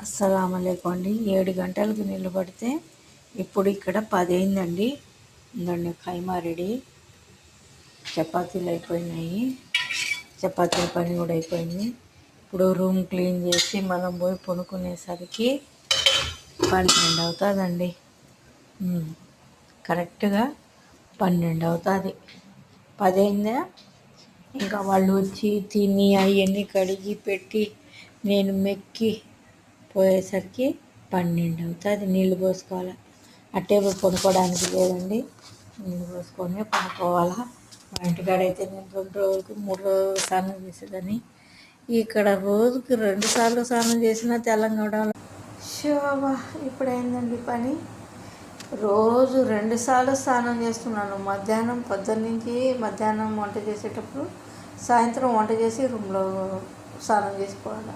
అస్సలాముఅలైకుం అండి. 7 గంటలకు నిలబడితే ఇప్పుడు ఇక్కడ 10 అయిందండి. ఉందండి ఖైమా రెడీ. చపాతీలు అయిపోయినాయి. చపాతీల పని కూడా అయిపోయింది. ఇప్పుడు రూమ్ క్లీన్ చేసి మనం పోయి పడుకునేసరికి 12 అవుతుందండి. కరెక్ట్గా 12 అవుతుంది. 10 అయిందా? ఇంకా వాళ్ళు వచ్చి తిని అవన్నీ కడిగి పెట్టి నేను మెక్కి పోయేసరికి 12 అవుతుంది. నీళ్ళు పోసుకోవాలి. అట్టే పడుకోవడానికి లేదండి, నీళ్ళు పోసుకొని పడుకోవాలా. మా ఇంటికాడ అయితే నేను 2 రోజులకు 3 రోజులు స్నానం చేసేదని, ఇక్కడ రోజుకి 2 సార్లు స్నానం చేసినా తెలంగాణ శోభా. ఇప్పుడైందండి పని. రోజు 2 సార్లు స్నానం చేస్తున్నాను. మధ్యాహ్నం పొద్దున్నుంచి మధ్యాహ్నం వంట చేసేటప్పుడు, సాయంత్రం వంట చేసి రూమ్లో స్నానం చేసుకోవాలి.